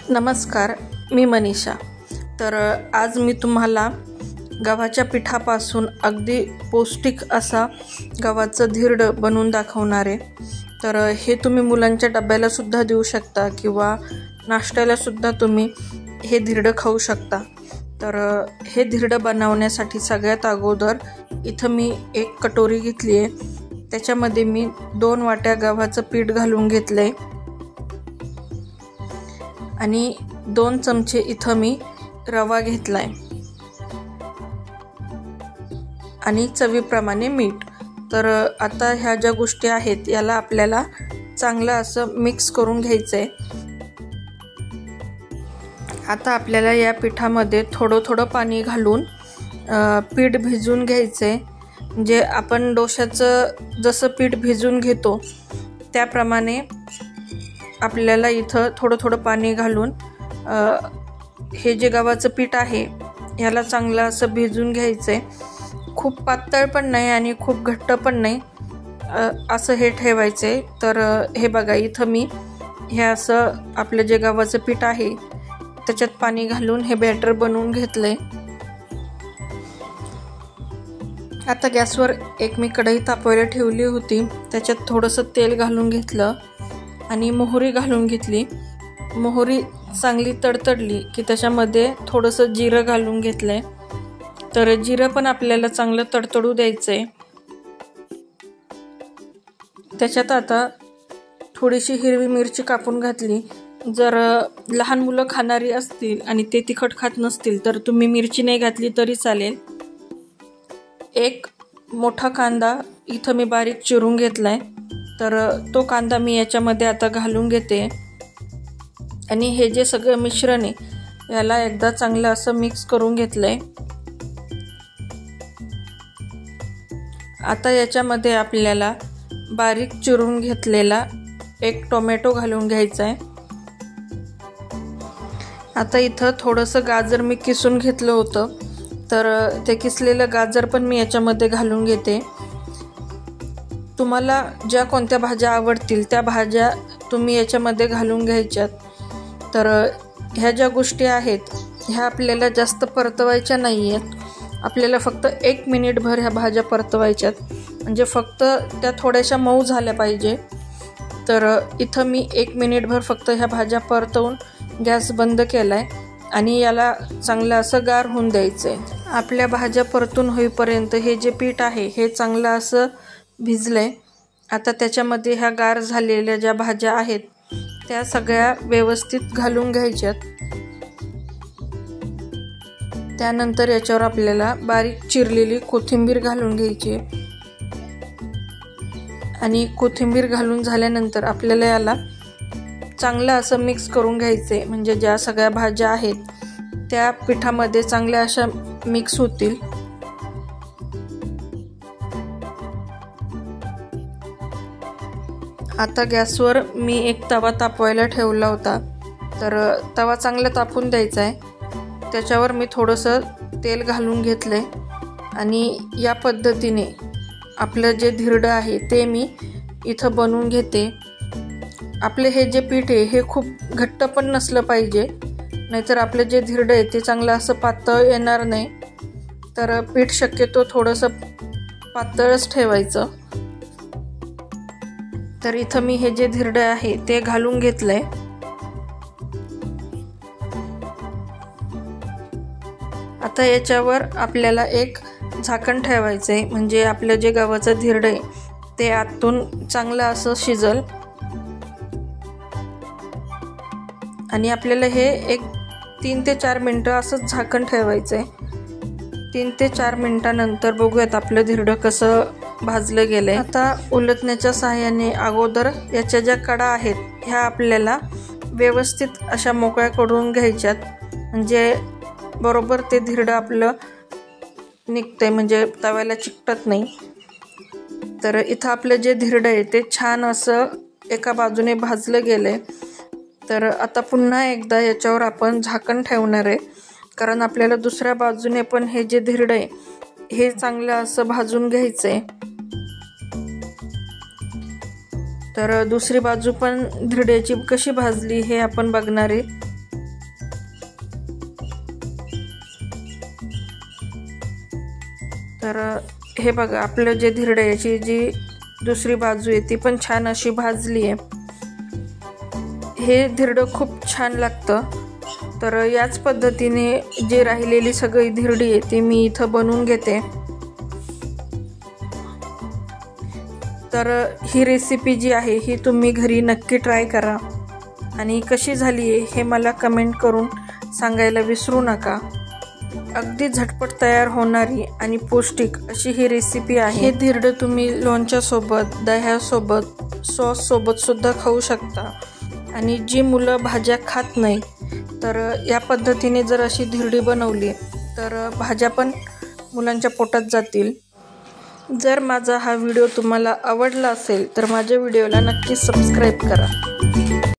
नमस्कार, मी मनीषा। तर आज मी तुम्हाला गव्हाच्या पिठापासून अगदी पौष्टिक असा गव्हाचं धिरडं बनवून दाखवणार आहे। तर हे तुम्ही मुलांच्या डब्याला सुद्धा देऊ शकता किंवा नाश्त्याला सुद्धा तुम्ही हे धिरडं खाऊ शकता। तर हे धिरडं बनवण्यासाठी सगळ्यात अगोदर इथं मी एक कटोरी घेतली आहे, त्याच्यामध्ये मी 2 वाट्या गव्हाचं पीठ घालून घेतले आणि 2 चमचे इथं मी रवा घेतलाय आणि चवीप्रमाणे मीठ। तर आता ह्या ज्या गोष्टी आहेत याला आपल्याला चांगलं असं मिक्स करून घ्यायचंय। आता आपल्याला या पिठामध्ये थोडं पाणी घालून पीठ भिजवून घ्यायचंय। म्हणजे आपण डोश्याचं जसं पीठ भिजवून घेतो त्याप्रमाणे आपल्याला इथं थोडं पाणी घालून हे जे गव्हाचं पीठ आहे याला चांगलं असं भिजवून घ्यायचंय। खूप पातळ पण नाही आणि खूप घट्ट पण नाही, असं हे ठेवायचंय। तर हे बघा, इथं मी हे असं आपलं जे गव्हाचं पीठ आहे त्याच्यात पाणी घालून हे बॅटर बनवून घेतलंय। आता गॅसवर एक मी कढई तापवायला ठेवली होती, त्याच्यात थोडंसं तेल घालून घेतलं आणि मोहरी घालून घेतली। मोहरी चांगली तडतडली की त्याच्यामध्ये थोडंसं जिरं घालून घेतलंय। तर जिरं पण आपल्याला चांगलं तडतडू द्यायचंय। त्याच्यात आता थोडीशी हिरवी मिरची कापून घातली। जर लहान मुलं खाणारी असतील आणि ते तिखट खात नसतील तर तुम्ही मिरची नाही घातली तरी चालेल। एक मोठा कांदा इथं मी बारीक चिरून घेतलाय, तर तो कांदा मी याच्यामध्ये आता घालून घेते आणि हे जे सगळं मिश्रण आहे याला एकदा चांगलं असं मिक्स करून घेतलंय। आता याच्यामध्ये आपल्याला बारीक चिरून घेतलेला एक टोमॅटो घालून घ्यायचा आहे। आता इथं थोडंसं गाजर मी किसून घेतलं होतं, तर ते किसलेलं गाजर पण मी याच्यामध्ये घालून घेते। तुम्हाला ज्या कोणत्या भाज्या आवडतील त्या भाज्या तुम्ही याच्यामध्ये घालून घ्यायच्यात। तर ह्या ज्या गोष्टी आहेत ह्या आपल्याला जास्त परतवायच्या नाही आहेत, आपल्याला फक्त 1 मिनिटभर ह्या भाज्या परतवायच्यात, म्हणजे फक्त त्या थोड्याशा मऊ झाल्या पाहिजे। तर इथं मी 1 मिनिटभर फक्त ह्या भाज्या परतवून गॅस बंद केलाय आणि याला चांगलं असं गार होऊन द्यायचंय। आपल्या भाज्या परतून होईपर्यंत हे जे पीठ आहे हे चांगलं असं भिजलंय। आता त्याच्यामध्ये ह्या गार झालेल्या ज्या भाज्या आहेत त्या सगळ्या व्यवस्थित घालून घ्यायच्यात। त्यानंतर याच्यावर आपल्याला बारीक चिरलेली कोथिंबीर घालून घ्यायची आणि कोथिंबीर घालून झाल्यानंतर आपल्याला याला चांगलं असं मिक्स करून घ्यायचे, म्हणजे ज्या सगळ्या भाज्या आहेत त्या पिठामध्ये चांगल्या अशा मिक्स होतील। आता गॅसवर मी एक तवा तापवायला ठेवला होता, तर तवा चांगला तापून द्यायचा आहे। त्याच्यावर मी थोडंसं तेल घालून घेतलंय आणि या पद्धतीने आपलं जे धिरडं आहे ते मी इथं बनवून घेते। आपले हे जे पीठ आहे हे खूप घट्ट पण नसलं पाहिजे, नाहीतर आपलं जे धिरडं आहे ते चांगलं असं पातळ येणार नाही। तर पीठ शक्यतो थोडंसं पातळच ठेवायचं। तर इथं मी हे जे धिरडं आहे ते घालून घेतलंय। आता याच्यावर आपल्याला एक झाकण ठेवायचंय, म्हणजे आपलं जे गव्हाचं धिरडं आहे ते आतून चांगलं असं शिजल आणि आपल्याला हे एक 3 ते 4 मिनटं असं झाकण ठेवायचंय। 3 ते 4 मिनटानंतर बघूयात आपलं धिरडं कसं भाजलं गेलंय। आता उलटण्याच्या सहाय्याने अगोदर याच्या ज्या कडा आहेत ह्या आपल्याला व्यवस्थित अशा मोकळ्या करून घ्यायच्यात, म्हणजे बरोबर ते धिरडं आपलं निघतंय, म्हणजे तव्याला चिकटत नाही। तर इथं आपलं जे धिरडं आहे ते छान असं एका बाजूने भाजलं गेलंय। तर आता पुन्हा एकदा याच्यावर आपण झाकण ठेवणार आहे, कारण आपल्याला दुसऱ्या बाजूने पण हे जे धिरडं आहे हे चांगलं असं भाजून घ्यायचंय। तर दुसरी बाजू पण धिरड्याची कशी भाजली हे आपण बघणार आहे। तर हे बघा, आपलं जे धिरड्याची जी दुसरी बाजू आहे ती पण छान अशी भाजली आहे. हे धिरडं खूप छान लागतं. तर याच पद्धतीने जी राहिलेली सगळी धिरडी आहे ती मी इथं बनवून घेते. तर ही रेसिपी जी आहे ही तुम्ही घरी नक्की ट्राय करा आणि कशी झाली आहे हे मला कमेंट करून सांगायला विसरू नका. अगदी झटपट तयार होणारी आणि पौष्टिक अशी ही रेसिपी आहे. हे धिरडं तुम्ही लोणच्यासोबत, दह्यासोबत, सॉससोबत सुद्धा खाऊ शकता. आणि जी मुलं भाज्या खात नाही तर या पद्धतीने जर अशी धिरडी बनवली तर भाज्या पण मुलांच्या पोटात जातील. जर माझा हा व्हिडिओ तुम्हाला आवडला असेल तर माझ्या व्हिडिओला नक्की सबस्क्राईब करा.